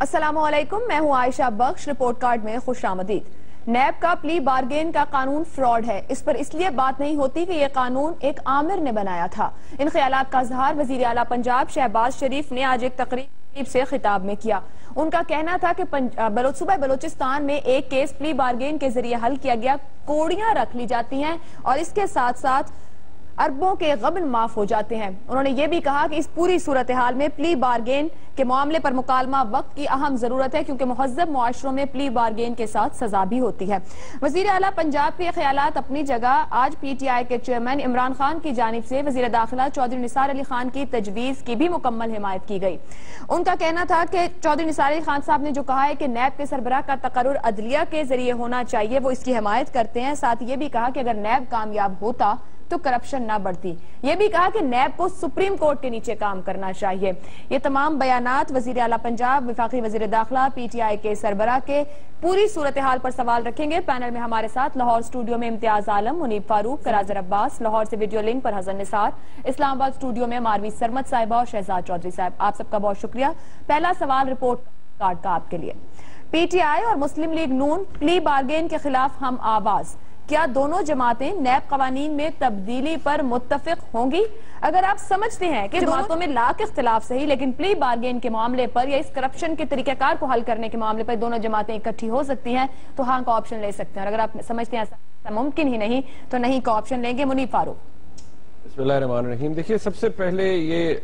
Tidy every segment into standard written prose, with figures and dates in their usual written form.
अस्सलामुअलैकुम, मैं हूं आयशा बख्श। रिपोर्ट कार्ड में खुशामदीद। नैब का प्ली बार्गेन का कानून फ्रॉड है, इस पर इसलिए बात नहीं होती कि यह कानून एक आमिर ने बनाया था। इन ख्यालात का इजहार वजीर आला पंजाब शहबाज शरीफ ने आज एक तकरीब से खिताब में किया। उनका कहना था कि सूबा बलोचिस्तान में एक केस प्ली बार्गेन के जरिए हल किया गया, कोड़ियां रख ली जाती हैं और इसके साथ साथ अरबों के गबन माफ हो जाते हैं। उन्होंने ये भी कहा कि इस पूरी सूरत हाल में प्ली बार्गेन के मामले पर मुकालमा वक्त की अहम जरूरत है, क्योंकि मुहज़्ज़ब मुआशरों में प्ली बार्गेन के साथ सजा भी होती है। वजीर आला पंजाब के ख्यालात अपनी जगह। आज PTI के चेयरमैन इमरान खान की जानिब से वजीर दाखिला चौधरी निसार अली खान की तजवीज की भी मुकम्मल हिमायत की गई। उनका कहना था कि चौधरी निसार अली खान साहब ने जो कहा है कि नैब के सरबराह का तकर्रुर अदलिया के जरिए होना चाहिए, वो इसकी हिमायत करते हैं। साथ ये भी कहा कि अगर नैब कामयाब होता तो करप्शन ना बढ़ती। ये भी कहा कि नैब को सुप्रीम कोर्ट के नीचे काम करना चाहिए। ये तमाम बयानात वजीर आला पंजाब, वफाकी वजीर दाखिला, PTI के सरबराह के पूरी सूरत हाल पर सवाल रखेंगे। पैनल में हमारे साथ लाहौर स्टूडियो में इम्तियाज आलम, मुनीब फारूक, कराजर अब्बास, लाहौर से वीडियो लिंक पर हसन निसार, इस्लामाबाद स्टूडियो में मारवी सरमद साहिबा और शहजाद चौधरी साहब। आप सबका बहुत शुक्रिया। पहला सवाल रिपोर्ट कार्ड का आपके लिए। PTI और मुस्लिम लीग नून प्ली बार्गेन के खिलाफ हम आवाज, क्या दोनों जमातें नैब कवानीन में तब्दीली पर मुत्तफिक होंगी? अगर आप समझते हैं कि जमातों में लाख इख्तिलाफ सही, लेकिन प्ली बार्गेन के मामले पर या इस करप्शन के तरीकेकार को हल करने के मामले पर दोनों जमातें इकट्ठी हो सकती हैं, तो हाँ का ऑप्शन ले सकते हैं। और अगर आप समझते हैं ऐसा मुमकिन ही नहीं, तो नहीं का ऑप्शन लेंगे। मुनीब फारूक। बिस्मिल्लाहिर्रहमानिर्रहीम। देखिए, सबसे पहले ये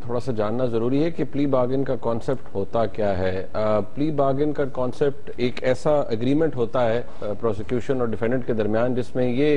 थोड़ा सा जानना जरूरी है कि प्ली बार्गेन का कॉन्सेप्ट होता क्या है। प्ली बार्गेन का कॉन्सेप्ट एक ऐसा एग्रीमेंट होता है प्रोसिक्यूशन और डिफेंडेंट के दरमियान, जिसमें ये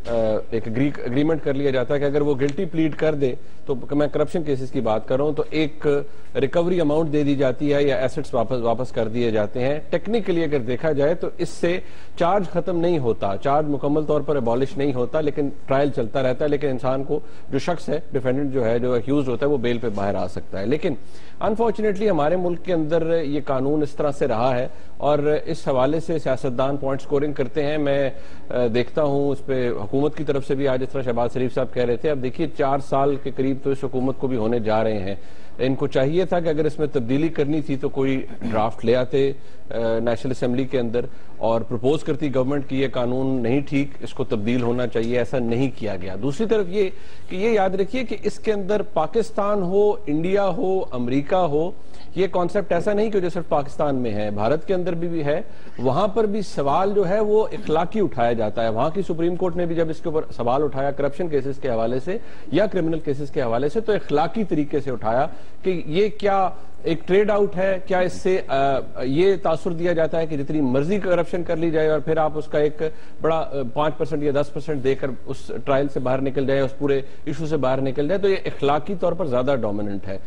एक एग्रीमेंट कर लिया जाता है कि अगर वो गिल्टी प्लीड कर दे, तो मैं करप्शन केसेस की बात कर रहा हूं, तो एक रिकवरी अमाउंट दे दी जाती है या एसेट्स वापस कर दिए जाते हैं। टेक्निकली अगर देखा जाए तो इससे चार्ज खत्म नहीं होता, चार्ज मुकम्मल तौर पर एबॉलिश नहीं होता, लेकिन ट्रायल चलता रहता है। लेकिन इंसान को, जो शख्स है, डिफेंडेंट जो है, जो एक्यूज होता है, वो बेल पे बाहर आ सकता है। लेकिन अनफॉर्चुनेटली हमारे मुल्क के अंदर ये कानून इस तरह से रहा है और इस हवाले से सियासतदान पॉइंट स्कोरिंग करते हैं। मैं देखता हूँ उस पर हुकूमत की तरफ से भी, आज जिस तरह शहबाज शरीफ साहब कह रहे थे, अब देखिए 4 साल के करीब तो इस हुकूमत को भी होने जा रहे हैं। इनको चाहिए था कि अगर इसमें तब्दीली करनी थी तो कोई ड्राफ्ट ले आते नेशनल असेंबली के अंदर और प्रपोज करती गवर्नमेंट की ये कानून नहीं ठीक, इसको तब्दील होना चाहिए। ऐसा नहीं किया गया। दूसरी तरफ ये कि ये याद रखिए कि इसके अंदर पाकिस्तान हो, इंडिया हो, अमेरिका हो, ये कॉन्सेप्ट ऐसा नहीं कि जो सिर्फ पाकिस्तान में है, भारत के अंदर भी है। वहां पर भी सवाल जो है वो इखलाकी उठाया जाता है। वहां की सुप्रीम कोर्ट ने भी जब इसके ऊपर सवाल उठाया करप्शन केसेस के हवाले से या क्रिमिनल केसेस के हवाले से, तो इखलाकी तरीके से उठाया कि ये क्या एक ट्रेड आउट है, क्या इससे ये तासुर दिया जाता है कि जितनी मर्जी करप्शन कर ली जाए और फिर आप उसका एक बड़ा 5% या 10% देकर उस ट्रायल से बाहर निकल जाए, उस पूरे इशू से बाहर निकल जाए, तो ये इखलाकी तौर पर ज्यादा डोमिनेंट है।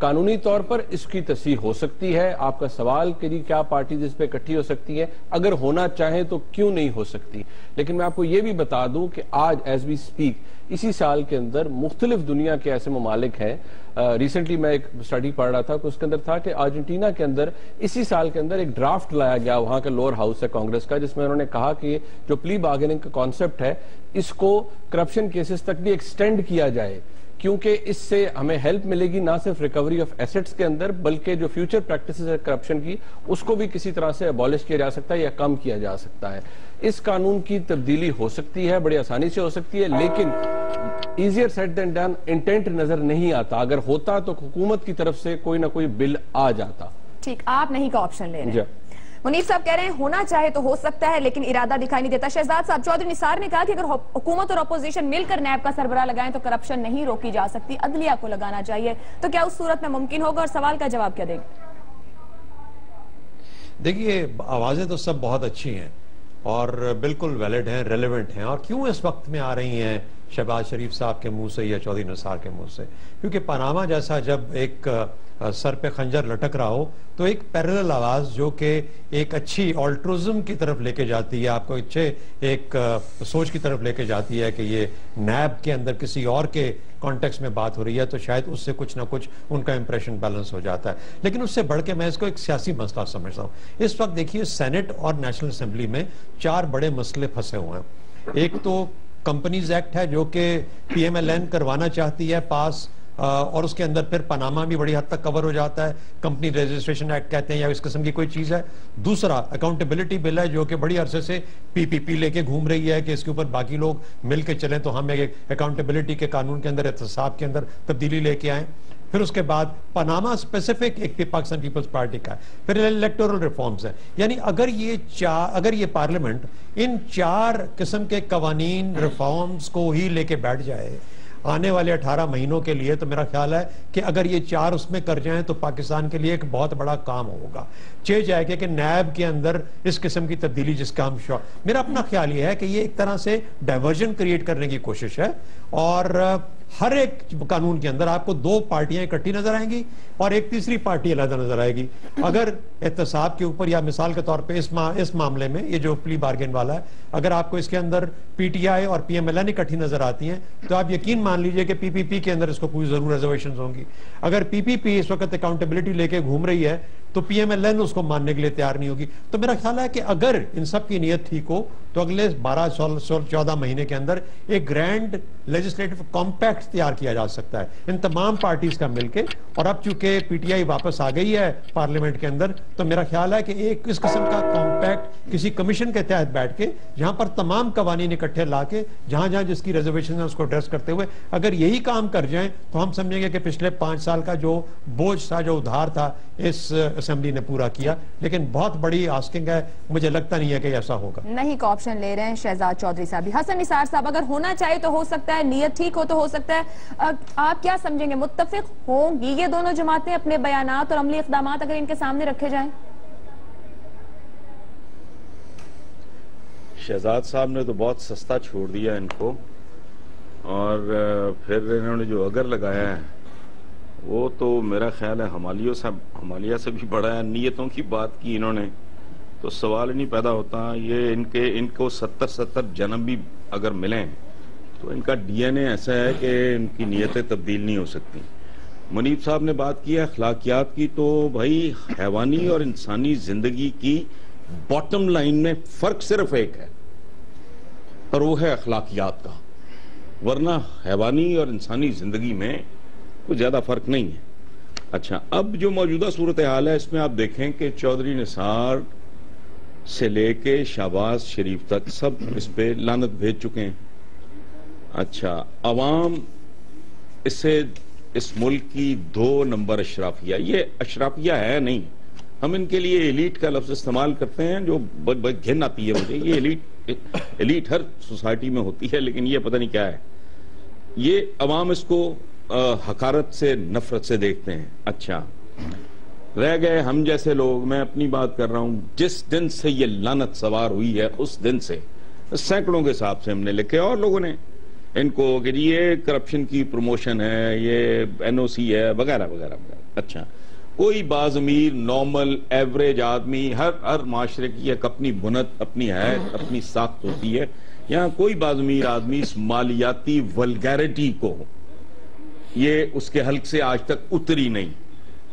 कानूनी तौर पर इसकी तस्दीक हो सकती है। आपका सवाल कि क्या पार्टीज इस पर इकट्ठी हो सकती है, अगर होना चाहे तो क्यों नहीं हो सकती। लेकिन मैं आपको ये भी बता दूं कि आज एज वी स्पीक इसी साल के अंदर मुख्तलिफ दुनिया के ऐसे ममालिक हैं। रिसेंटली मैं एक स्टडी पढ़ रहा था, उसके अंदर था कि अर्जेंटीना के अंदर इसी साल के अंदर एक ड्राफ्ट लाया गया, वहां का लोअर हाउस है कांग्रेस का, जिसमें उन्होंने कहा कि जो प्ली बार्गेनिंग का कॉन्सेप्ट है, इसको करप्शन केसेस तक भी एक्सटेंड किया जाए, क्योंकि इससे हमें हेल्प मिलेगी ना सिर्फ रिकवरी ऑफ एसेट्स के अंदर, बल्कि जो फ्यूचर प्रैक्टिसेस है करप्शन की, उसको भी किसी तरह से अबॉलिश किया जा सकता है या कम किया जा सकता है। इस कानून की तब्दीली हो सकती है, बड़ी आसानी से हो सकती है, लेकिन easier said than done intent नजर नहीं आता। अगर होता तो हुकूमत की तरफ से कोई ना कोई बिल आ जाता। ठीक, आप नहीं का ऑप्शन ले रहे हैं। मुनीब साहब कह रहे हैं होना चाहे तो हो सकता है, लेकिन इरादा दिखाई नहीं देता। शहजाद साहब, चौधरी निसार ने कहा कि अगर हुकूमत और अपोजिशन मिलकर नैब का सरबराह लगाएं तो करप्शन नहीं रोकी जा सकती, अदलिया को लगाना चाहिए, तो क्या उस सूरत में मुमकिन होगा? और सवाल का जवाब क्या देंगे? देखिए, आवाजें तो सब बहुत अच्छी हैं और बिल्कुल वैलिड हैं, रेलेवेंट हैं, और क्यों इस वक्त में आ रही हैं शहबाज शरीफ साहब के मुंह से या चौधरी निसार के मुंह से? क्योंकि पनामा जैसा जब एक सर पे खंजर लटक रहा हो, तो एक पैरेलल आवाज जो कि एक अच्छी ऑल्ट्रुज्म की तरफ लेके जाती है, आपको अच्छे एक सोच की तरफ लेके जाती है कि ये नैब के अंदर किसी और के कॉन्टेक्स्ट में बात हो रही है, तो शायद उससे कुछ ना कुछ उनका इंप्रेशन बैलेंस हो जाता है। लेकिन उससे बढ़ के मैं इसको एक सियासी मसला समझता हूँ। इस वक्त देखिए, सेनेट और नेशनल असेंबली में 4 बड़े मसले फंसे हुए हैं। एक तो कंपनीज एक्ट है जो कि PMLN करवाना चाहती है पास, और उसके अंदर फिर पनामा भी बड़ी हद तक कवर हो जाता है, कंपनी रजिस्ट्रेशन एक्ट कहते हैं या इस किस्म की कोई चीज है। दूसरा अकाउंटेबिलिटी बिल है जो कि बड़ी अरसे से PPP लेके घूम रही है कि इसके ऊपर बाकी लोग मिल के चलें तो हम एक अकाउंटेबिलिटी के कानून के अंदर, एहतसाब के अंदर तब्दीली लेके आए। फिर उसके बाद पनामा स्पेसिफिक एक पाकिस्तान पीपल्स पार्टी का है। फिर इलेक्टोरल रिफॉर्म्स है। यानी अगर ये पार्लियामेंट इन 4 किस्म के कवानीन रिफॉर्म्स को ही लेके बैठ जाए आने वाले 18 महीनों के लिए, तो मेरा ख्याल है कि अगर ये 4 उसमें कर जाएं तो पाकिस्तान के लिए एक बहुत बड़ा काम होगा। जाएगा कि नैब के अंदर इस किस्म की तब्दीली जिसका हम मेरा अपना ख्याल ये है कि ये एक तरह से डाइवर्जन क्रिएट करने की कोशिश है, और हर एक कानून के अंदर आपको 2 पार्टियां इकट्ठी नजर आएंगी और एक तीसरी पार्टी अलग नजर आएगी। अगर एहतसाब के ऊपर या मिसाल के तौर पे इस मामले में ये जो प्ली बार्गेन वाला है, अगर आपको इसके अंदर PTI और PMLN इकट्ठी नजर आती हैं तो आप यकीन मान लीजिए कि PPP के अंदर इसको पूरी जरूर रिजर्वेशन होंगी। अगर PPP इस वक्त अकाउंटेबिलिटी लेके घूम रही है तो PMLN उसको मानने के लिए तैयार नहीं होगी। तो मेरा ख्याल है कि अगर इन सब की नीयत ठीक हो तो अगले 12-14 महीने के अंदर एक ग्रैंड लेजिस्लेटिव कॉम्पैक्ट तैयार किया जा सकता है इन तमाम पार्टीज का मिलके। और अब चूंकि PTI वापस आ गई है पार्लियामेंट के अंदर, तो मेरा ख्याल है कि एक इस किस्म का कॉम्पैक्ट किसी कमीशन के तहत बैठ के जहां पर तमाम कवानीन इकट्ठे लाके जहां जहां जिसकी रिजर्वेशन है उसको एड्रेस करते हुए अगर यही काम कर जाएं तो हम समझेंगे कि पिछले 5 साल का जो बोझ था, जो उधार था, इस असेंबली ने पूरा किया। लेकिन बहुत बड़ी आस्किंग है, मुझे लगता नहीं है कि ऐसा होगा। नहीं का ऑप्शन ले रहे हैं शहजाद चौधरी साहब। हसन निसार साहब, अगर होना चाहिए तो हो सकता है, नीयत ठीक हो तो हो सकता है, आप क्या समझेंगे, मुत्तफिक होंगी ये दोनों जमातें अपने बयानात और अमली इक़दाम अगर इनके सामने रखे जाएं? शहजाद साहब ने तो बहुत सस्ता छोड़ दिया इनको, और फिर इन्होंने जो अगर लगाया है वो तो मेरा ख्याल है हमालिया से भी बड़ा है। नियतों की बात की इन्होंने तो सवाल ही नहीं पैदा होता। ये इनको 70 जन्म भी अगर मिलें तो इनका DNA ऐसा है कि इनकी नियतें तब्दील नहीं हो सकती। मुनीब साहब ने बात की है अखलाकियात की, तो भाई हैवानी और इंसानी जिंदगी की बॉटम लाइन में फर्क सिर्फ एक है और वो है अखलाकियात का, वरना हैवानी और इंसानी जिंदगी में कोई ज्यादा फर्क नहीं है। अच्छा, अब जो मौजूदा सूरत हाल है इसमें आप देखें कि चौधरी निसार से लेके शहबाज शरीफ तक सब इस पे लानत भेज चुके हैं। अच्छा, अवाम इससे इस मुल्क की 2 नंबर अशराफिया, ये अशराफिया है नहीं, हम इनके लिए एलीट का लफ्ज इस्तेमाल करते हैं जो बहुत घिन आती है मुझे। ये एलीट हर सोसाइटी में होती है, लेकिन ये पता नहीं क्या है, ये अवाम इसको हकारत से, नफरत से देखते हैं। अच्छा, रह गए हम जैसे लोग, मैं अपनी बात कर रहा हूं, जिस दिन से ये लानत सवार हुई है उस दिन से सैकड़ों के हिसाब से हमने लिखे और लोगों ने इनको कि ये करप्शन की प्रमोशन है, ये NOC है, वगैरह वगैरह वगैरह। अच्छा, कोई बाज़मीर नॉर्मल एवरेज आदमी, हर माशरे की एक अपनी बुनत, अपनी हैत, अपनी साख्त होती है। यहाँ कोई बाज़मीर आदमी इस मालियाती वल्गैरिटी को, ये उसके हल्क से आज तक उतरी नहीं।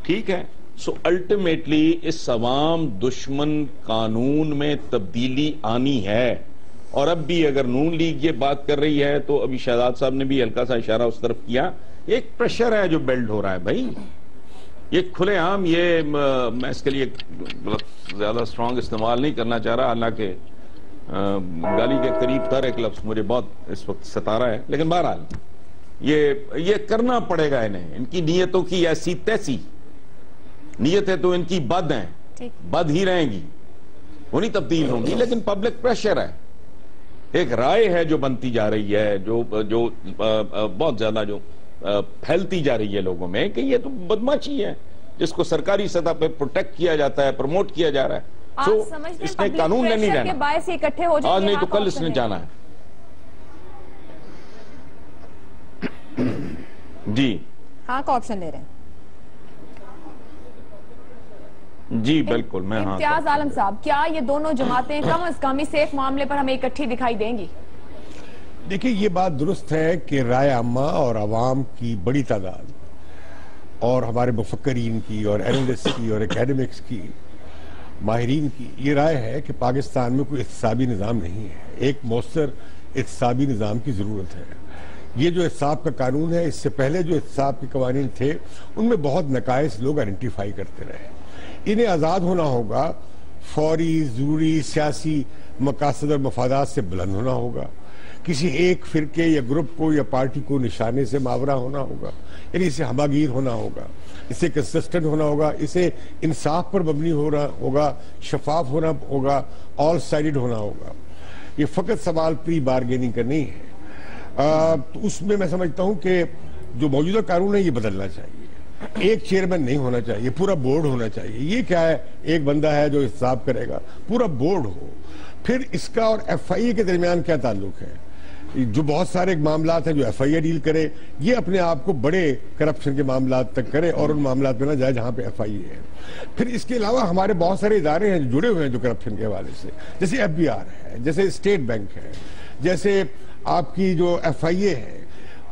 ठीक है, सो अल्टीमेटली इस अवाम दुश्मन कानून में तब्दीली आनी है। और अब भी अगर नून लीग ये बात कर रही है तो अभी शहजाद साहब ने भी हल्का सा इशारा उस तरफ किया, एक प्रेशर है जो बिल्ड हो रहा है भाई, ये खुलेआम, ये मैं इसके लिए ज्यादा स्ट्रांग इस्तेमाल नहीं करना चाह रहा, हालांकि गाली के करीब तर एक लफ्ज मुझे बहुत इस वक्त सता रहा है, लेकिन बहरहाल ये करना पड़ेगा इन्हें। इनकी नीयतों की ऐसी तैसी नीयतें तो इनकी बद हैं, बद ही रहेंगी, वो नहीं तब्दील होंगी, लेकिन पब्लिक प्रेशर है, एक राय है जो बनती जा रही है, जो बहुत ज्यादा जो फैलती जा रही है लोगों में कि ये तो बदमाशी है जिसको सरकारी सतह पे प्रोटेक्ट किया जाता है, प्रमोट किया जा रहा है। तो इसने कानून ने नहीं रहना, इकट्ठे हो जाएंगे, आज नहीं तो कल इसने जाना है। जी हाँ का ऑप्शन ले रहे हैं जी, बिल्कुल मैं हाँ। इम्तियाज आलम साहब, क्या ये दोनों जमातें कम अज कम इस एक मामले पर हमें इकट्ठी दिखाई देंगी? देखिए, ये बात दुरुस्त है कि राय आमा और अवाम की बड़ी तादाद और हमारे मुफक्करीन की और एनालिस्ट की और एकेडमिक्स की, माहिरीन की ये राय है कि पाकिस्तान में कोई इक़्तिसादी निज़ाम नहीं है, एक मौसर एहतसाबी निज़ाम की ज़रूरत है। ये जो एहतसाब का कानून है, इससे पहले जो एहतसाब के कवानीन थे उनमें बहुत नकाइस लोग आइडेंटिफाई करते रहे। इन्हें आज़ाद होना होगा, फौरी ज़रूरी सियासी मकासद और मफादात से बुलंद होना होगा, किसी एक फिरके या ग्रुप को या पार्टी को निशाने से मावरा होना होगा, यानी इसे हमागीर होना होगा, इसे कंसिस्टेंट होना होगा, इसे इंसाफ पर मबनी होना होगा, शफाफ होना होगा, ऑल साइडेड होना होगा। ये फ़कत सवाल प्री बारगेनिंग का नहीं है। तो उसमें मैं समझता हूं कि जो मौजूदा कानून है ये बदलना चाहिए। एक चेयरमैन नहीं होना चाहिए, पूरा बोर्ड होना चाहिए। ये क्या है, एक बंदा है जो हिसाब करेगा, पूरा बोर्ड हो। फिर इसका और FIA के दरमियान क्या ताल्लुक है? जो बहुत सारे मामलात हैं जो FIA डील करे, ये अपने आप को बड़े करप्शन के मामलात तक करे और उन मामलात में ना जाए जहां पे FIA है। फिर इसके अलावा हमारे बहुत सारे इदारे हैं जो जुड़े हुए हैं जो करप्शन के हवाले से, जैसे FBR है, जैसे स्टेट बैंक है, जैसे आपकी जो FIA है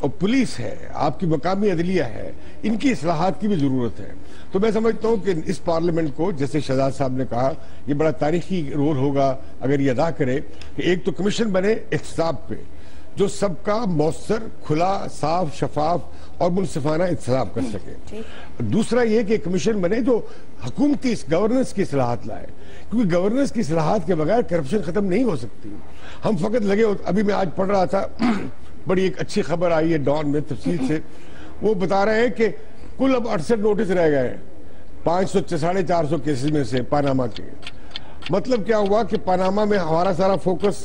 और पुलिस है, आपकी मकामी अदलिया है, इनकी इस्लाहात की भी जरूरत है। तो मैं समझता हूं कि इस पार्लियामेंट को, जैसे शहजाद साहब ने कहा, ये बड़ा तारीखी रोल होगा अगर ये अदा करे कि एक तो कमीशन बने एहतसाब पे जो सबका मौसर, खुला, साफ, शफाफ और मुनसिफाना इंतजाम कर सके। दूसरा ये कि कमीशन बने जो हुकूमती गवर्नेंस की इस्लाहात लाए, क्योंकि गवर्नेंस की इस्लाहात के बगैर करप्शन खत्म नहीं हो सकती। हम फकत लगे, अभी मैं आज पढ़ रहा था बड़ी एक अच्छी खबर आई है डॉन में तफसील से, वो बता रहे हैं कि कुल अब 68 नोटिस रह गए 500-450 केसेस में से पानामा के। मतलब क्या हुआ कि पनामा में हमारा सारा फोकस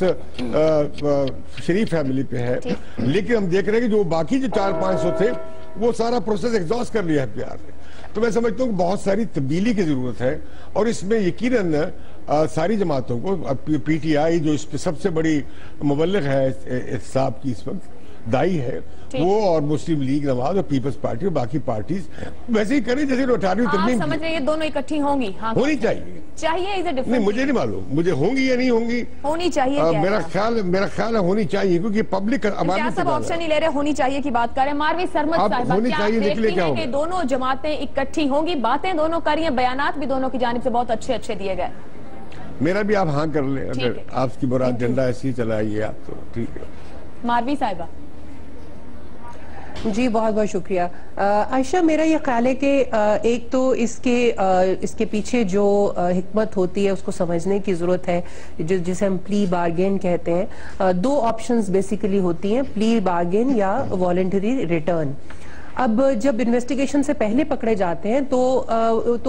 शरीफ फैमिली पे है, लेकिन हम देख रहे हैं कि जो बाकी जो 400-500 थे वो सारा प्रोसेस एग्जॉस्ट कर लिया है FBR ने। तो मैं समझता हूँ कि बहुत सारी तब्दीली की जरूरत है और इसमें यकीनन सारी जमातों को, PTI जो इस पे सबसे बड़ी मुबल्लिग है एहतसाब की इस वक्त, दाई है, वो और मुस्लिम लीग नवाज और पीपल्स पार्टी और बाकी पार्टीज वैसे ही करें जैसे 18वीं तरमीम समझ रहे हैं दोनों इकट्ठी होंगी? हाँ, होनी चाहिए इज नहीं, मुझे नहीं मालूम मुझे होंगी या नहीं होंगी, होनी चाहिए। मेरा ख्याल है होनी चाहिए, क्योंकि पब्लिक सब ऑप्शन नहीं ले रहे, होनी चाहिए की बात करें। मारवी सरमद साहिबा, होनी चाहिए, देखिए क्या होगा, दोनों जमातें इकट्ठी होंगी, बातें दोनों करी हैं, बयानात भी दोनों की जानिब से बहुत अच्छे दिए गए। मेरा भी आप हाँ कर ले, अगर आपकी मुराद झंडा ऐसे ही चलाइए आप तो ठीक है। मारवी साहिबा जी बहुत बहुत शुक्रिया। आयशा, मेरा ये ख्याल है कि एक तो इसके पीछे जो हिकमत होती है उसको समझने की ज़रूरत है, जिसे हम प्ली बार्गेन कहते हैं। दो ऑप्शंस बेसिकली होती हैं, प्ली बार्गेन या वॉलंटरी रिटर्न। अब जब इन्वेस्टिगेशन से पहले पकड़े जाते हैं तो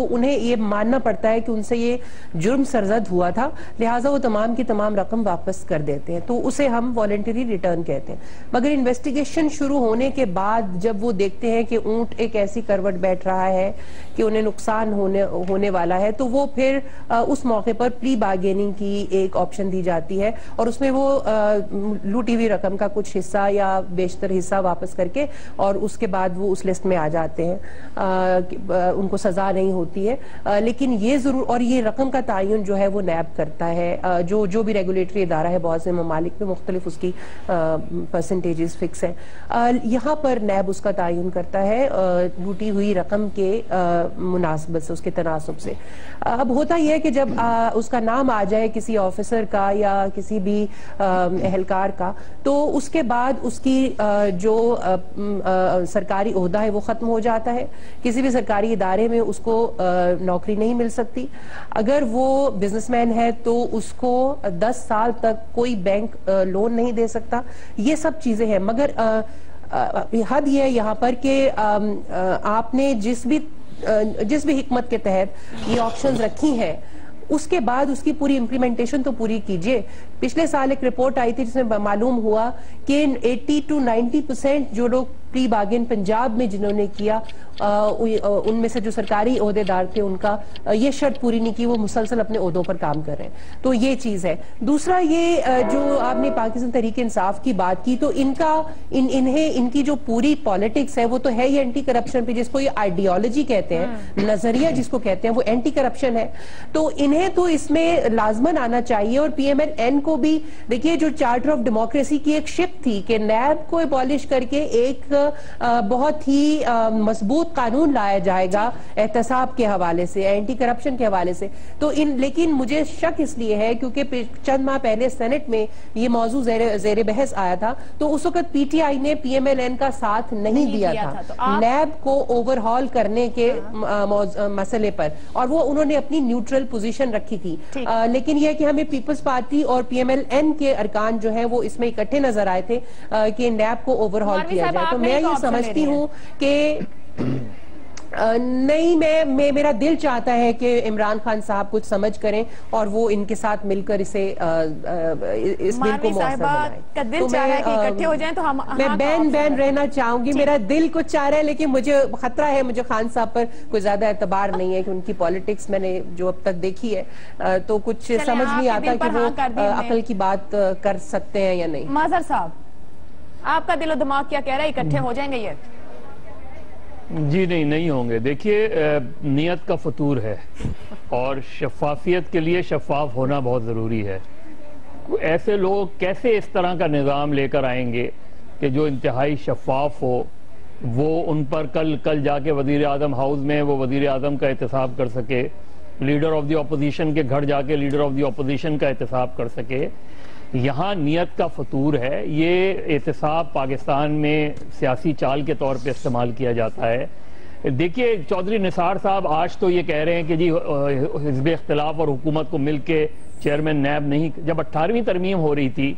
उन्हें ये मानना पड़ता है कि उनसे ये जुर्म सरजद हुआ था, लिहाजा वो तमाम की तमाम रकम वापस कर देते हैं, तो उसे हम वॉलंटरी रिटर्न कहते हैं। मगर इन्वेस्टिगेशन शुरू होने के बाद जब वो देखते हैं कि ऊंट एक ऐसी करवट बैठ रहा है कि उन्हें नुकसान होने वाला है, तो वो फिर उस मौके पर प्ली बार्गेनिंग की एक ऑप्शन दी जाती है और उसमें वो लूटी हुई रकम का कुछ हिस्सा या बेशतर हिस्सा वापस करके और उसके बाद वो उस लिस्ट में आ जाते हैं, उनको सजा नहीं होती है। लेकिन ये जरूर, और ये रकम का तायुन जो है वो नैब करता है, जो भी रेगुलेटरी इदारा है, बहुत से ममालिक में मुख्तलिफ उसकी परसेंटेजेस फिक्स है। यहाँ पर नैब उसका तायुन करता है लूटी हुई रकम के मुनासबत से, उसके तनासब से। अब होता यह है कि जब उसका नाम आ जाए किसी ऑफिसर का या किसी भी एहलकार का, तो उसके बाद उसकी जो सरकारी ओहदा है वो खत्म हो जाता है, किसी भी सरकारी इदारे में उसको नौकरी नहीं मिल सकती। अगर वो बिजनेसमैन है तो उसको 10 साल तक कोई बैंक लोन नहीं दे सकता। ये सब चीजें हैं, मगर हद ये है यहाँ पर कि आपने जिस भी हिकमत के तहत ये ऑप्शंस रखी हैं उसके बाद उसकी पूरी इम्प्लीमेंटेशन तो पूरी कीजिए। पिछले साल एक रिपोर्ट आई थी जिसमें मालूम हुआ कि 80 to 90% जो लोग प्री बार्गेन पंजाब में जिन्होंने किया, उनमें से जो सरकारी ओहदेदार थे उनका ये शर्त पूरी नहीं की, वो मुसलसल अपने ओहदों पर काम कर रहे हैं। तो ये चीज है। दूसरा ये जो आपने पाकिस्तान तहरीक इंसाफ की बात की, तो इनकी जो पूरी पॉलिटिक्स है वो तो है ही एंटी करप्शन पे, जिसको ये आइडियोलॉजी कहते हैं, नजरिया जिसको कहते हैं, वो एंटी करप्शन है। तो इन्हें तो इसमें लाजमन आना चाहिए। और PMLN को भी देखिए, जो चार्टर ऑफ डेमोक्रेसी की एक शिप थी कि नैब को एबॉलिश करके एक बहुत ही मजबूत वो कानून लाया जाएगा एहतसाब के हवाले से, एंटी करप्शन के हवाले से। तो लेकिन मुझे शक इसलिए है क्योंकि चंद माह पहले सेनेट में ये मौजू ज़ेर बहस आया था, तो उस वक्त पीटीआई ने पीएमएलएन का साथ नहीं दिया था तो नैब को ओवरहॉल करने के मसले पर, और वो उन्होंने अपनी न्यूट्रल पोजीशन रखी थी। लेकिन यह कि हमें पीपल्स पार्टी और पीएमएलएन के अरकान जो है वो इसमें इकट्ठे नजर आए थे कि नैब को ओवरहॉल किया जाए। तो मैं ये समझती हूँ कि नहीं, मेरा दिल चाहता है कि इमरान खान साहब कुछ समझ करें और वो इनके साथ मिलकर इसे इस बिल को मौसर बनाएं। दिल चाह रहा है कि इकट्ठे हो जाएं, तो मैं बैन रहना चाहूंगी। मेरा दिल कुछ चाह रहा है, लेकिन मुझे खतरा है, मुझे खान साहब पर कोई ज्यादा एतबार नहीं है कि उनकी पॉलिटिक्स मैंने जो अब तक देखी है, तो कुछ समझ नहीं आता कि वो अकल की बात कर सकते हैं या नहीं। माजर साहब, आपका दिलो दिमाग क्या कह रहा है, इकट्ठे हो जाएंगे ये? जी नहीं होंगे। देखिए, नियत का फतूर है और शफाफियत के लिए शफाफ होना बहुत ज़रूरी है। ऐसे लोग कैसे इस तरह का निज़ाम लेकर आएंगे कि जो इंतहाई शफाफ हो, वो उन पर कल जाके वज़ीर आज़म हाउस में वो वज़ीर आज़म का एहतसाब कर सके, लीडर ऑफ द अपोजिशन के घर जाके लीडर ऑफ द अपोजिशन का एहतसाब कर सके। यहाँ नियत का फतूर है। ये एहतसाब पाकिस्तान में सियासी चाल के तौर पे इस्तेमाल किया जाता है। देखिए, चौधरी निसार साहब आज तो ये कह रहे हैं कि जी हिज़्ब इख्तिलाफ और हुकूमत को मिल के चेयरमैन नैब नहीं। जब 18वीं तरमीम हो रही थी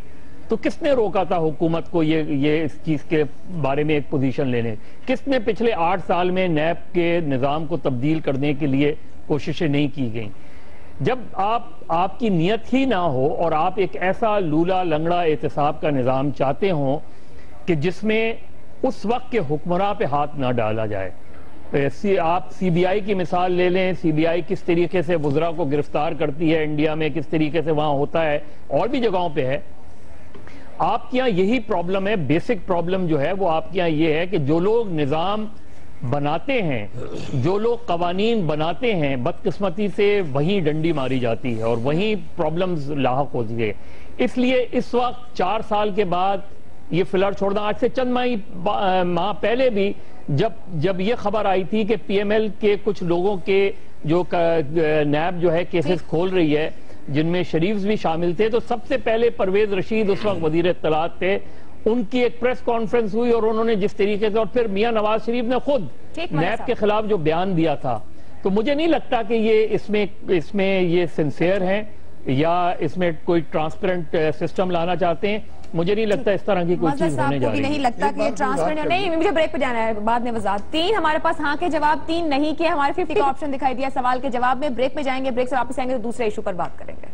तो किसने रोका था हुकूमत को ये इस चीज़ के बारे में एक पोजीशन लेने? किसने पिछले 8 साल में नैब के निज़ाम को तब्दील करने के लिए कोशिशें नहीं की गई? जब आपकी नियत ही ना हो और आप एक ऐसा लूला लंगड़ा एहतसाब का निज़ाम चाहते हो कि जिसमें उस वक्त के हुक्मरां पे हाथ ना डाला जाए। आप सीबीआई की मिसाल ले लें, सीबीआई किस तरीके से वुज़रा को गिरफ्तार करती है इंडिया में, किस तरीके से वहां होता है, और भी जगहों पे है। आपके यहाँ यही प्रॉब्लम है। बेसिक प्रॉब्लम जो है वो आपके यहाँ ये है कि जो लोग निज़ाम बनाते हैं, जो लोग कवानीन बनाते हैं, बदकिस्मती से वहीं डंडी मारी जाती है और वहीं प्रॉब्लम्स लाहक होती है। इसलिए इस वक्त 4 साल के बाद ये फिलर छोड़ना, आज से चंद माह पहले भी जब ये खबर आई थी कि पीएमएल के कुछ लोगों के जो नैब जो है केसेस खोल रही है, जिनमें शरीफ भी शामिल थे, तो सबसे पहले परवेज रशीद उस वक्त वजीर इत्तलात थे, उनकी एक प्रेस कॉन्फ्रेंस हुई और उन्होंने जिस तरीके से, और फिर मियां नवाज शरीफ ने खुद नैब के खिलाफ जो बयान दिया था, तो मुझे नहीं लगता कि ये इसमें ये सिंसियर हैं या इसमें कोई ट्रांसपेरेंट सिस्टम लाना चाहते हैं। मुझे नहीं लगता इस तरह की कोई चीज होने जा रही है। नहीं लगता कि ये ट्रांसपेरेंट नहीं। मुझे ब्रेक पे जाना है, बाद में वजाहत। 3 हमारे पास हाँ के जवाब, 3 नहीं के। हमारे 50 का ऑप्शन दिखाई दिया सवाल के जवाब में। ब्रेक पे जाएंगे, ब्रेक से वापस आएंगे तो दूसरे इशू पर बात करेंगे।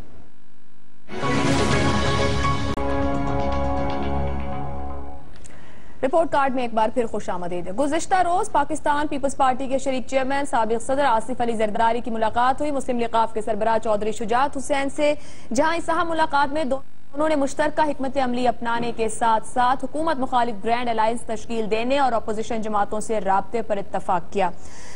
रिपोर्ट कार्ड में एक बार फिर खुशामदीद। गुज़िश्ता रोज पाकिस्तान पीपल्स पार्टी के शरीक चेयरमैन साबिक सदर आसिफ अली जरदारी की मुलाकात हुई मुस्लिम लिकाफ के सरबराह चौधरी शुजात हुसैन से, जहां इस अहम मुलाकात में उन्होंने मुश्तरका हिकमत अमली अपनाने के साथ साथ हुकूमत मुखालिफ ग्रैंड अलायंस तश्कील देने और अपोजिशन जमातों से राब्ते पर इत्तफाक किया।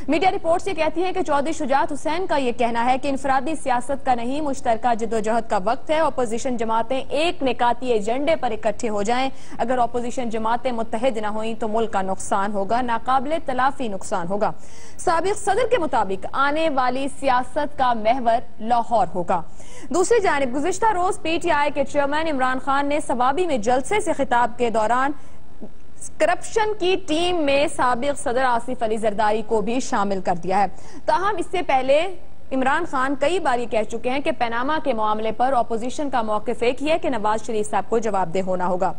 मीडिया रिपोर्ट्स ये कहती हैं कि चौधरी शुजात हुसैन का ये कहना है कि इनफरादी सियासत का नहीं, मुश्तरका जिद्दोजहद का वक्त है। अपोजिशन जमातें एक निकाती एजेंडे पर इकट्ठे हो जाएं। अगर अपोजिशन जमातें मुत्तहिद न हुई तो मुल्क का नुकसान होगा, नाकाबिले तलाफी नुकसान होगा। साबिक सदर के मुताबिक आने वाली सियासत का महवर लाहौर होगा। दूसरी जानिब गुज़िश्ता रोज पीटीआई के चेयरमैन इमरान खान ने सवाबी में जलसे से खिताब के दौरान करप्शन की टीम में साबिक सदर आसिफ अली जरदारी को भी शामिल कर दिया है। ताहम इससे पहले इमरान खान कई बार ये कह चुके हैं कि पनामा के मामले पर अपोजिशन का मौकिफ एक ही है कि नवाज शरीफ साहब को जवाबदेह होना होगा।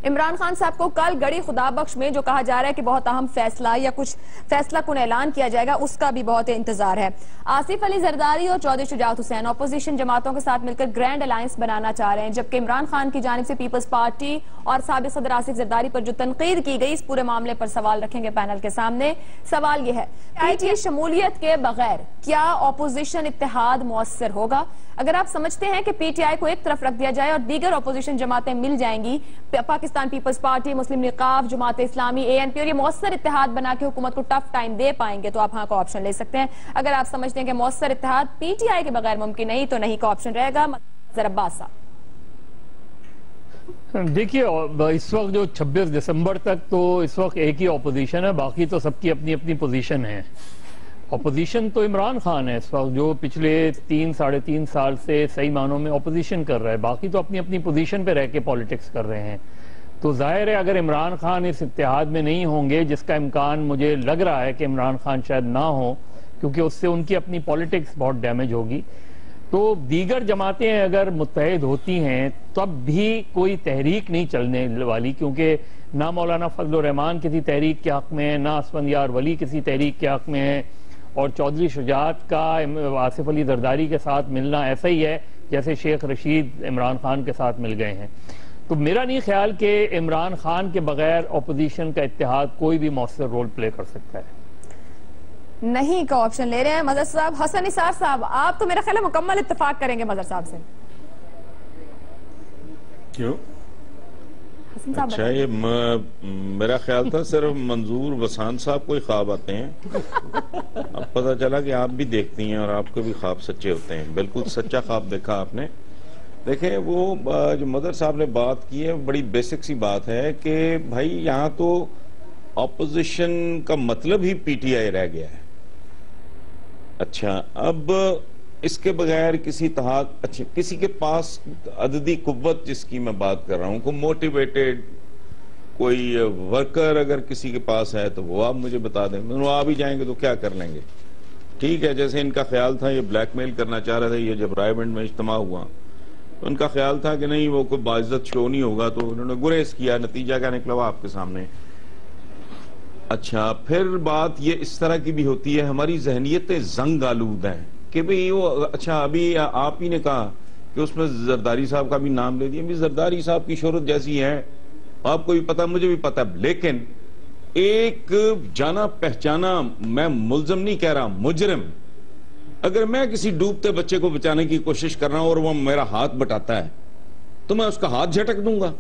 इमरान खान साहब को कल गड़ी खुदाबख्श में जो कहा जा रहा है कि बहुत अहम फैसला या कुछ फैसला कुन ऐलान किया जाएगा, उसका भी बहुत इंतजार है। आसिफ अली जरदारी और चौधरी शुजात हुसैन अपोजिशन जमातों के साथ मिलकर ग्रैंड अलायंस बनाना चाह रहे हैं, जबकि इमरान खान की जानिब से पीपल्स पार्टी और साबिक सदर आसिफ जरदारी पर जो तनकीद की गई, इस पूरे मामले पर सवाल रखेंगे पैनल के सामने। सवाल यह है, पीटीआई शमूलियत के बगैर क्या अपोजिशन इत्तेहाद मुअस्सर होगा? अगर आप समझते हैं कि पीटीआई को एक तरफ रख दिया जाए और दीगर अपोजिशन जमातें मिल जाएंगी, पाकिस्तान पीपल्स पार्टी, मुस्लिम लिकाफ, जमात इस्लामी, एएनपी, और ये मुअस्सर इत्तेहाद बना के हुकूमत को टफ टाइम दे पाएंगे, तो आप हाँ का ऑप्शन ले सकते हैं। अगर आप समझते हैं कि मुअस्सर इत्तेहाद पीटीआई के बगैर मुमकिन नहीं, तो नहीं का ऑप्शन रहेगा। अब्बास साहब। देखिए, इस वक्त जो 26 दिसंबर तक तो इस वक्त एक ही ऑपोजिशन है, बाकी तो सबकी अपनी अपनी पोजीशन है। ऑपोजिशन तो इमरान खान है इस वक्त, जो पिछले 3-3.5 साल से सही मानों में ऑपोजिशन कर रहा है, बाकी तो अपनी अपनी पोजीशन पे रह के पॉलिटिक्स कर रहे हैं। तो जाहिर है अगर इमरान खान इस इत्तेहाद में नहीं होंगे, जिसका इम्कान मुझे लग रहा है कि इमरान खान शायद ना हो, क्योंकि उससे उनकी अपनी पॉलिटिक्स बहुत डैमेज होगी, तो दीगर जमातें अगर मुत्तहिद होती हैं तब भी कोई तहरीक नहीं चलने वाली, क्योंकि ना मौलाना फजल रहमान किसी तहरीक के हक में है, ना असफंदियार वली किसी तहरीक के हक में है, और चौधरी शुजात का आसिफ अली जरदारी के साथ मिलना ऐसा ही है जैसे शेख रशीद इमरान खान के साथ मिल गए हैं। तो मेरा नहीं ख्याल कि इमरान खान के बगैर अपोजिशन का इत्तेहाद कोई भी मौसर रोल प्ले कर सकता है। नहीं का ऑप्शन ले रहे हैं मजहर साहब। हसन निसार साहब, आप तो मेरा ख्याल है मुकम्मल इत्तेफाक करेंगे मजहर साहब से। क्यों? हसन साहब अच्छा, ये मेरा ख्याल था सिर्फ मंजूर वसान साहब को ही ख्वाब आते हैं। अब पता चला कि आप भी देखती हैं और आपके भी ख्वाब सच्चे होते हैं। बिल्कुल सच्चा ख्वाब देखा आपने। देखें, वो जो मदर साहब ने बात की है बड़ी बेसिक सी बात है कि भाई यहाँ तो ऑपोजिशन का मतलब ही पीटीआई रह गया है। अच्छा, अब इसके बगैर किसी तहाक अच्छी किसी के पास अददी कुव्वत जिसकी मैं बात कर रहा हूं, को मोटिवेटेड कोई वर्कर अगर किसी के पास है तो वो आप मुझे बता दें। वो आ भी जाएंगे तो क्या कर लेंगे? ठीक है, जैसे इनका ख्याल था ये ब्लैकमेल करना चाह रहे थे, ये जब रायबंड में इज्तिमा हुआ तो उनका ख्याल था कि नहीं वो कोई बाइज्जत शो नहीं होगा, तो उन्होंने गुरेज किया। नतीजा क्या निकला आपके सामने। अच्छा, फिर बात ये इस तरह की भी होती है, हमारी जहनियतें जंग आलूद हैं कि भाई वो अच्छा अभी आप ही ने कहा कि उसमें जरदारी साहब का भी नाम ले दिया। जरदारी साहब की शोहरत जैसी है आपको भी पता, मुझे भी पता, लेकिन एक जाना पहचाना, मैं मुल्जम नहीं कह रहा, मुजरिम, अगर मैं किसी डूबते बच्चे को बचाने की कोशिश कर रहा हूं और वो मेरा हाथ बटाता है तो मैं उसका हाथ झटक दूंगा।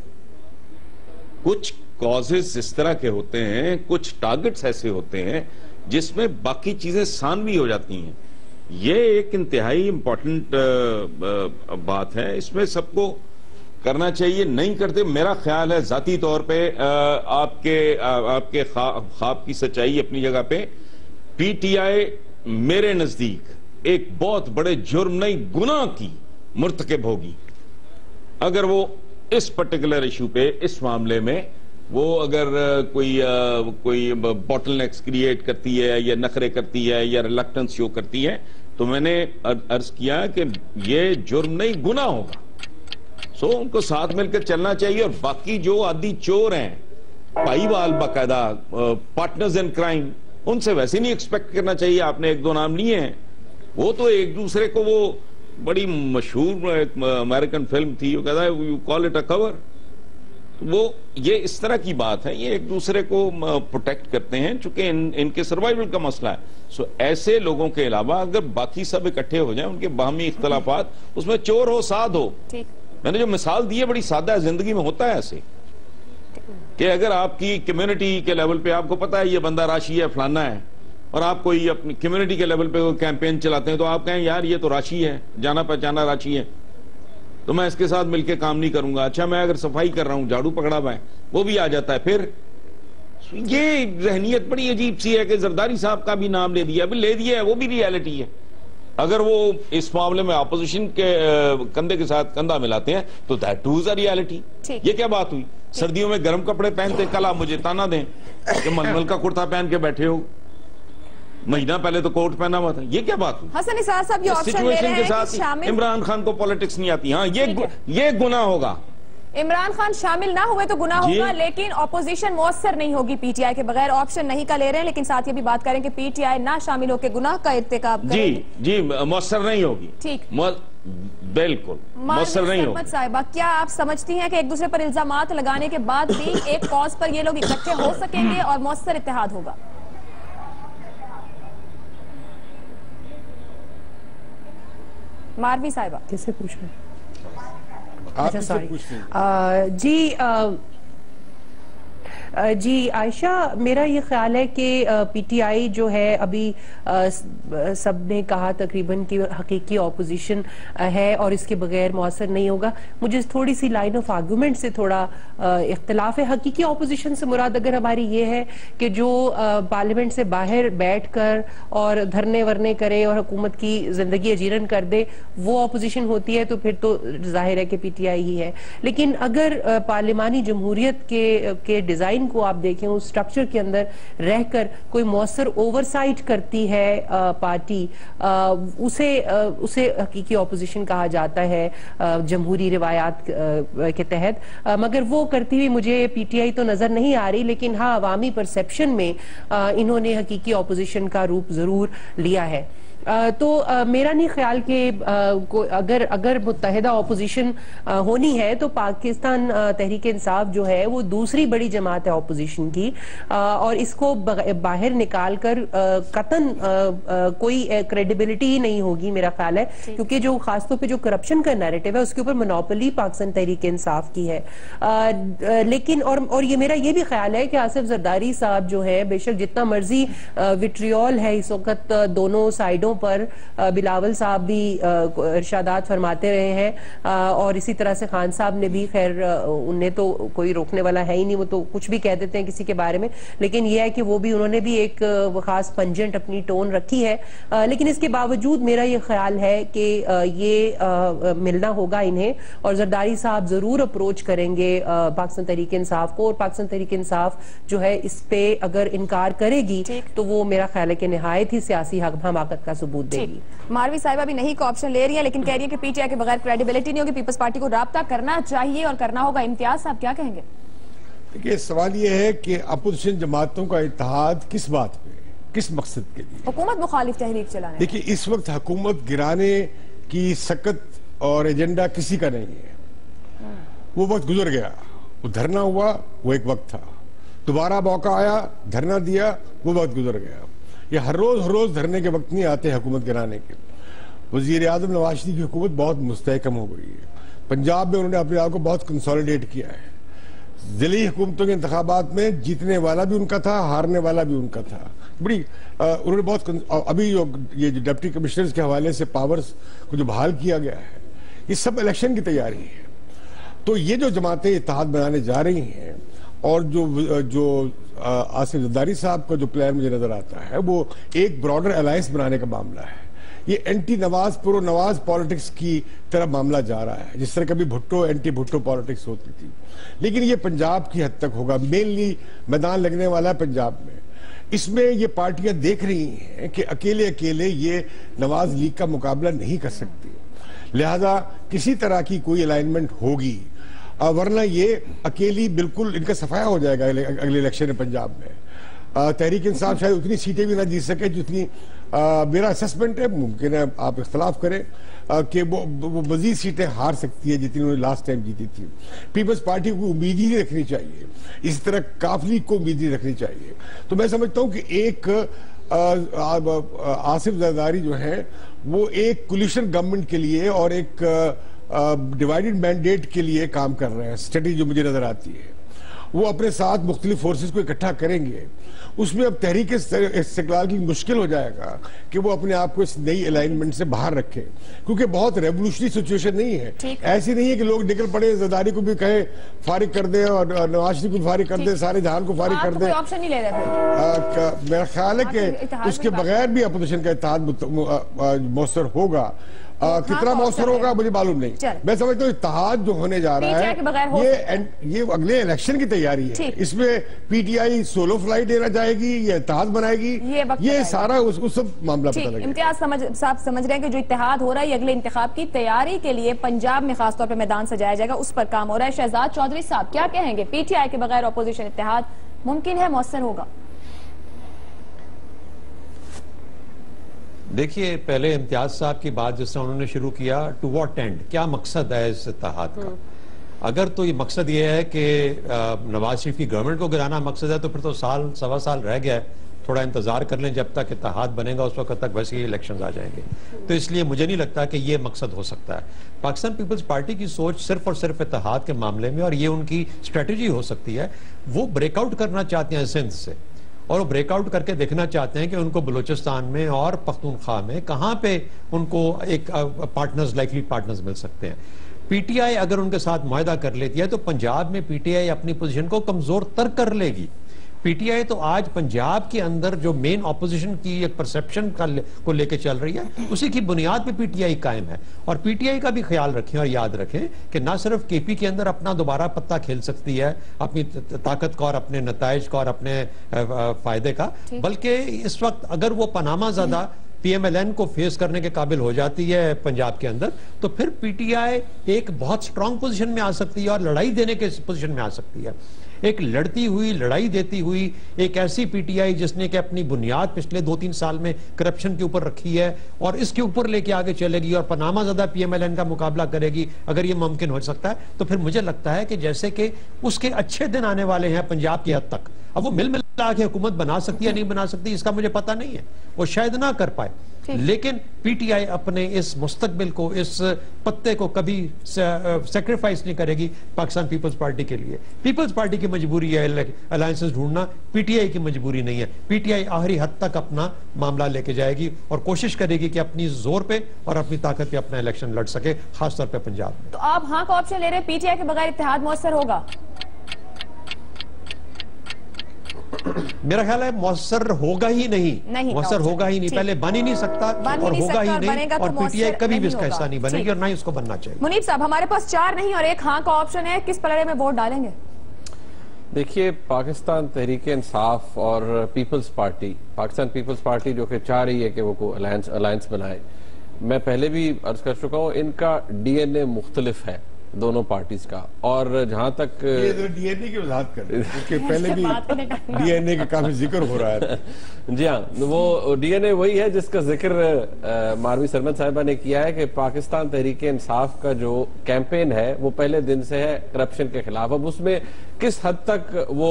कुछ कॉजेस इस तरह के होते हैं, कुछ टारगेट्स ऐसे होते हैं जिसमें बाकी चीजें सानवी हो जाती हैं। ये एक इंतहाई इंपॉर्टेंट बात है, इसमें सबको करना चाहिए। नहीं करते, मेरा ख्याल है जाती तौर पे आपके ख्वाब की सच्चाई अपनी जगह पे। पीटीआई मेरे नजदीक एक बहुत बड़े जुर्म नहीं गुनाह की मुर्तकिब होगी अगर वो इस पर्टिकुलर इशू पे, इस मामले में वो अगर कोई बॉटलनेक्स क्रिएट करती है या नखरे करती है या रिलक्टेंस शो करती है, तो मैंने अर्ज किया कि ये जुर्म नहीं गुनाह होगा। सो उनको साथ मिलकर चलना चाहिए। और बाकी जो आदि चोर हैं, भाईवाल बाकायदा पार्टनर्स इन क्राइम, उनसे वैसे नहीं एक्सपेक्ट करना चाहिए। आपने एक दो नाम लिए हैं, वो तो एक दूसरे को, वो बड़ी मशहूर अमेरिकन फिल्म थी, वो कहता है you call it a cover. वो ये इस तरह की बात है, ये एक दूसरे को प्रोटेक्ट करते हैं चूंकि इनके सर्वाइवल का मसला है। सो ऐसे लोगों के अलावा अगर बाकी सब इकट्ठे हो जाएं, उनके बाहमी इख्तलाफात, उसमें चोर हो साध हो। मैंने जो मिसाल दी है बड़ी सादा है, जिंदगी में होता है ऐसे कि अगर आपकी कम्युनिटी के लेवल पे आपको पता है ये बंदा राशि है, फलाना है, और आप कोई अपनी कम्युनिटी के लेवल पे कोई कैंपेन चलाते हैं, तो आप कहें यार ये तो राशि है, जाना पहचाना राशि है, तो मैं इसके साथ मिलकर काम नहीं करूंगा। अच्छा, मैं अगर सफाई कर रहा हूं, झाड़ू पकड़ा हुआ है, वो भी आ जाता है। फिर ये जहनियत बड़ी अजीब सी है कि जरदारी साहब का भी नाम ले दिया, अभी ले दिया है, वो भी रियलिटी है। अगर वो इस मामले में अपोजिशन के कंधे के साथ कंधा मिलाते हैं तो that two is a reality. ये क्या बात हुई? सर्दियों में गर्म कपड़े पहनते, कल आप मुझे ताना दें कि मलमल का कुर्ता पहन के बैठे हो, महीना पहले तो कोट पहना हुआ था। ये क्या बात हुई? हसन निसार साहब, ये ऑप्शन ले रहे हैं कि शामिल इमरान खान को पॉलिटिक्स नहीं आती। हाँ, ये गुनाह होगा। इमरान खान शामिल ना हुए तो गुनाह होगा, लेकिन ऑपोजिशन मौसर नहीं होगी पीटीआई के बगैर। ऑप्शन नहीं का ले रहे हैं, लेकिन साथ ये भी बात करें कि पीटीआई ना शामिल होकर गुनाह का इर्तिकाब करेगी। जी मौसर नहीं होगी। ठीक, बिल्कुल मौसर नहीं होगी। साहिबा, क्या आप समझती हैं कि एक दूसरे पर इल्जामात लगाने के बाद भी एक कॉज पर ये लोग इकट्ठे हो सकेंगे और मौसर इत्तेहाद होगा? मारवी साहिबा, किससे पूछ रहे हैं? अच्छा, सॉरी जी, जी आयशा, मेरा ये ख्याल है कि पीटीआई जो है अभी सब ने कहा तकरीबन कि हकीकी ऑपोजिशन है और इसके बगैर मौसर नहीं होगा। मुझे थोड़ी सी लाइन ऑफ आर्गूमेंट से थोड़ा इख्तिलाफ है। हकीकी ऑपोजिशन से मुराद अगर हमारी ये है कि जो पार्लियामेंट से बाहर बैठकर और धरने वरने करे और हुकूमत की जिंदगी अजीरन कर दे, वो ऑपोजिशन होती है, तो फिर तो जाहिर है कि पीटीआई ही है। लेकिन अगर पार्लिमानी जमहूरियत के डिजाइन को आप देखें, उस स्ट्रक्चर के अंदर रहकर कोई मौसर ओवरसाइट करती है पार्टी, उसे हकीकी ऑपोजिशन कहा जाता है जमहूरी रिवायात के तहत। मगर वो करती हुई मुझे पीटीआई तो नजर नहीं आ रही, लेकिन हाँ अवामी परसेप्शन में इन्होंने हकीकी ऑपोजिशन का रूप जरूर लिया है। तो मेरा नहीं ख्याल कि अगर मुत्तहिदा ऑपोजिशन होनी है तो पाकिस्तान तहरीक इंसाफ जो है वो दूसरी बड़ी जमात है ऑपोजिशन की, और इसको बाहर निकाल कर कतन कोई क्रेडिबिलिटी ही नहीं होगी मेरा ख्याल है, क्योंकि जो खासतौर पे जो करप्शन का नैरेटिव है उसके ऊपर मोनोपोली पाकिस्तान तहरीक इंसाफ की है। लेकिन और ये मेरा ये भी ख्याल है कि आसिफ जरदारी साहब जो है, बेशक जितना मर्जी विट्रियोल है इस वक्त दोनों साइडों पर, बिलावल साहब भी इरशादात फरमाते रहे हैं और इसी तरह से खान साहब ने भी, खैर उन्हें तो कोई रोकने वाला है ही नहीं, वो तो कुछ भी कह देते हैं किसी के बारे में, लेकिन यह है कि उन्होंने भी एक खास पंजेंट अपनी टोन रखी है। लेकिन इसके बावजूद मेरा ये ख्याल है कि ये मिलना होगा इन्हें, और जरदारी साहब जरूर अप्रोच करेंगे पाकिस्तान तहरीक इंसाफ को, और पाकिस्तान तहरीक इंसाफ जो है इस पे अगर इनकार करेगी तो वो मेरा ख्याल है कि निहायत ही सियासी हमाकत का सबूत देगी। मारवी साहिबा भी नहीं को ऑप्शन ले रही है, लेकिन कह रही है कि पीटीआई के बगैर क्रेडिबिलिटी नहीं होगी, पीपल्स पार्टी को राब्ता करना चाहिए और करना होगा। इम्तियाज साहब क्या कहेंगे? देखिए, सवाल यह है कि अपोजिशन जमातों का इत्तेहाद किस बात पे, किस मकसद के लिए? हुकूमत मुखालिफ तहरीक चलाने। देखिए, इस वक्त हुकूमत गिराने की सकत और एजेंडा किसी का नहीं है। वो वक्त गुजर गया, वो धरना हुआ, वो एक वक्त था, दोबारा मौका आया, धरना दिया, वो वक्त गुजर गया। ये हर रोज धरने के वक्त नहीं आते हुकूमत गिराने के। वजीर आजम नवाज शरीफ की हुकूमत बहुत मुस्तहकम हो गई है। पंजाब में उन्होंने अपने आप को बहुत कंसोलिडेट किया है। जिली हुकूमतों के इंतखाबात में जीतने वाला भी उनका था, हारने वाला भी उनका था। बड़ी उन्होंने बहुत अभी ये जो डिप्टी कमिश्नर्स के हवाले से पावर्स को जो बहाल किया गया है, ये सब इलेक्शन की तैयारी है। तो ये जो जमातें इत्तेहाद बनाने जा रही हैं, और जो आसिफ जरदारी साहब का जो प्लान मुझे नजर आता है, वो एक ब्रॉडर अलायंस बनाने का मामला है। ये anti Nawaz pro Nawaz politics की तरफ मामला जा रहा है, जिस तरह कभी भुट्टो एंटी भुट्टो पॉलिटिक्स होती थी। लेकिन ये पंजाब की हद तक होगा, मेनली मैदान लगने वाला है पंजाब में। इसमें ये पार्टियां देख रही हैं कि अकेले अकेले ये नवाज लीग का मुकाबला नहीं कर सकती, लिहाजा किसी तरह की कोई अलाइनमेंट होगी, वरना ये अकेली बिल्कुल इनका सफाया हो जाएगा अगले इलेक्शन में पंजाब में। तहरीक इंसाफ शायद उतनी सीटें भी ना जीत सके जितनी मेरा असेसमेंट है। मुमकिन है आप इख्तलाफ करें कि वो मजीद सीटें हार सकती है जितनी उन्होंने लास्ट टाइम जीती थी। पीपल्स पार्टी को उम्मीद ही रखनी चाहिए, इसी तरह काफ लीग को उम्मीद ही रखनी चाहिए। तो मैं समझता हूँ कि एक आसिफ जरदारी जो है वो एक कोलिशन गवर्नमेंट के लिए और एक डिवाइडेड मैंडेट के लिए काम कर रहे हैं। स्ट्रेटजी जो मुझे नजर आती है, वो अपने साथ मुख्तलिफ फोर्सेस को इकट्ठा करेंगे। उसमें अब तहरीक इस्तिकलाल की मुश्किल हो जाएगा कि वो अपने आप को इस नई अलाइनमेंट से बाहर रखे, क्योंकि बहुत रेवोल्यूशनरी सिचुएशन नहीं है। ऐसी नहीं है कि लोग निकल पड़े, जरदारी को भी कहे फारिग कर दे और नवाज शरीफ को फारिग कर दे, सारे जहान को फारिग कर दे। ऑप्शन नहीं ले रहे। मेरा ख्याल है कि उसके बगैर भी अपोजिशन का इत्तेहाद मौसर होगा। कितना मौसर होगा मुझे मालूम नहीं। मैं समझता हूँ इत्तेहाद जो होने जा रहा है ये अगले इलेक्शन की तैयारी है। इसमें पीटीआई सोलो फ्लाइट देना जाएगी या इत्तेहाद बनाएगी, ये सारा उसको सब मामला पता लगेगा। इम्तियाज साहब समझ रहे हैं कि जो इत्तेहाद हो रहा है अगले इंतखाब की तैयारी के लिए पंजाब में खासतौर पर मैदान सजाया जाएगा, उस पर काम हो रहा है। शहजाद चौधरी साहब क्या कहेंगे? पीटीआई के बगैर अपोजिशन इत्तेहाद मुमकिन है, मौसर होगा? देखिए, पहले इम्तियाज साहब की बात जिस तरह उन्होंने शुरू किया, टू व्हाट एंड, क्या मकसद है इस इत्तेहाद का? अगर तो ये मकसद ये है कि नवाज शरीफ की गवर्नमेंट को गिराना मकसद है, तो फिर तो साल सवा साल रह गया है थोड़ा इंतजार कर लें, जब तक इत्तेहाद बनेगा उस वक्त तक वैसे ही इलेक्शंस आ जाएंगे। तो इसलिए मुझे नहीं लगता कि ये मकसद हो सकता है। पाकिस्तान पीपल्स पार्टी की सोच सिर्फ और सिर्फ इत्तेहाद के मामले में, और ये उनकी स्ट्रेटजी हो सकती है, वो ब्रेकआउट करना चाहते हैं सिंध से, और वो ब्रेकआउट करके देखना चाहते हैं कि उनको बलूचिस्तान में और पख्तूनख्वा में कहां पे उनको एक पार्टनर्स, लाइकली पार्टनर्स मिल सकते हैं। पीटीआई अगर उनके साथ मुआहदा कर लेती है तो पंजाब में पीटीआई अपनी पोजीशन को कमजोर तर कर लेगी। पीटीआई तो आज पंजाब के अंदर जो मेन ऑपोजिशन की एक परसेप्शन को लेकर चल रही है, उसी की बुनियाद पे पीटीआई कायम है। और पीटीआई का भी ख्याल रखें और याद रखें कि ना सिर्फ केपी के अंदर अपना दोबारा पत्ता खेल सकती है अपनी ताकत का और अपने नताइज का और अपने फायदे का, बल्कि इस वक्त अगर वो पनामा ज़्यादा पीएमएलएन को फेस करने के काबिल हो जाती है पंजाब के अंदर, तो फिर पीटीआई एक बहुत स्ट्रांग पोजीशन में आ सकती है और लड़ाई देने के पोजीशन में आ सकती है। एक लड़ती हुई, लड़ाई देती हुई एक ऐसी पीटीआई जिसने कि अपनी बुनियाद पिछले 2-3 साल में करप्शन के ऊपर रखी है और इसके ऊपर लेके आगे चलेगी और पनामा ज़्यादा पीएमएलएन का मुकाबला करेगी, अगर ये मुमकिन हो सकता है तो फिर मुझे लगता है कि जैसे कि उसके अच्छे दिन आने वाले हैं पंजाब की हद तक। अब वो मिला के हुकूमत बना सकती है नहीं बना सकती इसका मुझे पता नहीं है, वो शायद ना कर पाए, लेकिन पीटीआई अपने इस मुस्तकबिल को, इस पत्ते को कभी सेक्रीफाइस नहीं करेगी पाकिस्तान पीपल्स पार्टी के लिए। पीपल्स पार्टी की मजबूरी है अलायंसेस ढूंढना, पीटीआई की मजबूरी नहीं है। पीटीआई आखिरी हद तक अपना मामला लेके जाएगी और कोशिश करेगी कि अपनी जोर पे और अपनी ताकत पे अपना इलेक्शन लड़ सके, खासतौर पे पंजाब में। तो आप हाँ का ऑप्शन ले रहे हैं, पीटीआई के बगैर इत्तेहाद मौसर होगा? मेरा ख्याल है मौसर होगा ही नहीं मौसर होगा ही नहीं, पहले बन ही नहीं सकता और होगा ही नहीं, और पीटीआई कभी भी इसका हिस्सा नहीं बनेगी और ना ही उसको बनना चाहिए। मुनीब साहब, हमारे पास 4 नहीं और 1 हाँ का ऑप्शन है, किस पलड़े में वोट डालेंगे? देखिए, पाकिस्तान तहरीक इंसाफ और peoples party, Pakistan peoples party जो कि चाह रही है कि वो को अलायंस बनाए, मैं पहले भी अर्ज कर चुका हूँ, इनका डीएनए मुख्तलिफ है दोनों पार्टीज का। और जहां तक डीएनए की वजाहत कर रहे हैं, क्योंकि पहले भी डीएनए का काफी जिक्र हो रहा है। जी हाँ, वो डीएनए वही है जिसका जिक्र मारवी सरमद साहिबा ने किया है कि पाकिस्तान तहरीक इंसाफ का जो कैंपेन है वो पहले दिन से है करप्शन के खिलाफ। अब उसमें किस हद तक वो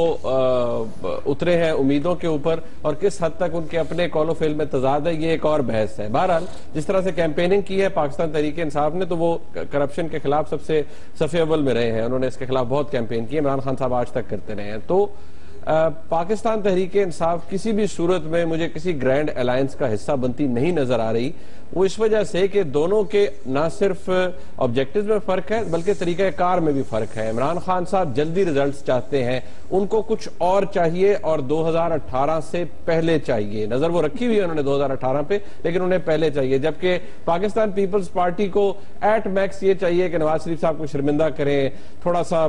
उतरे हैं उम्मीदों के ऊपर और किस हद तक उनके अपने कौलो फेल में तजाद है, ये एक और बहस है। बहरहाल, जिस तरह से कैंपेनिंग की है पाकिस्तान तहरीक इंसाफ ने, तो वो करप्शन के खिलाफ सबसे सफ़े अव्वल में रहे हैं, उन्होंने इसके खिलाफ बहुत कैंपेन की, इमरान खान साहब आज तक करते रहे हैं। तो पाकिस्तान तहरीक इंसाफ किसी भी सूरत में मुझे किसी ग्रैंड अलायंस का हिस्सा बनती नहीं नजर आ रही। वो इस वजह से कि दोनों के ना सिर्फ ऑब्जेक्टिव्स में फर्क है बल्कि तरीक़ाकार में भी फर्क है। इमरान खान साहब जल्दी रिजल्ट्स चाहते हैं, उनको कुछ और चाहिए और 2018 से पहले चाहिए। नजर वो रखी हुई है उन्होंने 2018 पे, लेकिन उन्हें पहले चाहिए। जबकि पाकिस्तान पीपल्स पार्टी को एट मैक्स ये चाहिए कि नवाज शरीफ साहब को शर्मिंदा करें, थोड़ा सा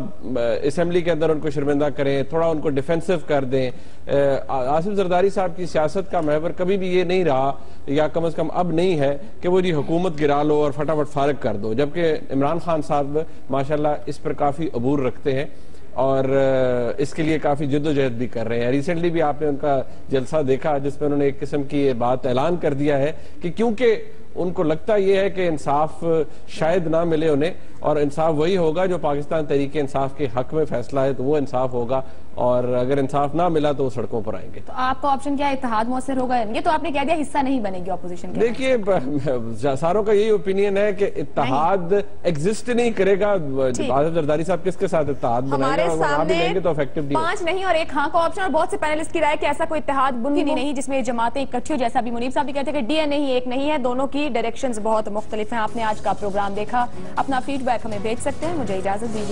असेंबली के अंदर उनको शर्मिंदा करें, थोड़ा उनको डिफेंसिव कर दें। आसिफ जरदारी साहब की सियासत का महवर कभी भी ये नहीं रहा, या कम से कम अब नहीं है, कि वो जी हुकूमत गिरा लो और फटाफट फारग कर दो। जबकि इमरान खान साहब माशाल्लाह इस पर काफी अबूर रखते हैं और इसके लिए काफी जद्दोजहद भी कर रहे हैं। रिसेंटली भी आपने उनका जलसा देखा जिसमें उन्होंने एक किस्म की ये बात ऐलान कर दिया है कि क्योंकि उनको लगता यह है कि इंसाफ शायद ना मिले उन्हें, और इंसाफ वही होगा जो पाकिस्तान तहरीक इंसाफ के हक में फैसला है, तो वो इंसाफ होगा, और अगर इंसाफ ना मिला तो वो सड़कों पर आएंगे। तो आपका ऑप्शन क्या है, इत्तेहाद मौसर होगा? ये तो आपने कह दिया हिस्सा नहीं बनेगी ऑपोजिशन के। देखिए, सारों का यही ओपिनियन है कि इत्तेहाद एग्जिस्ट नहीं करेगा। आसिफ जरदारी साहब किसके साथ इत्तेहाद बनाएंगे, और वहां भी लेंगे तो इफेक्टिव नहीं। 5 नहीं और 1 हाँ का ऑप्शन, और बहुत से पैनलिस्ट की राय कि ऐसा कोई इत्तेहाद बुनी नहीं जिसमें जमातें इकट्ठी हो, जैसा भी मुनीब साहब भी कहते हैं कि डीएनए ही एक नहीं है, दोनों की डायरेक्शंस बहुत मुख्तलिफ हैं। आपने आज का प्रोग्राम देखा, अपना फीडबैक हमें भेज सकते हैं। मुझे इजाजत दीजिए।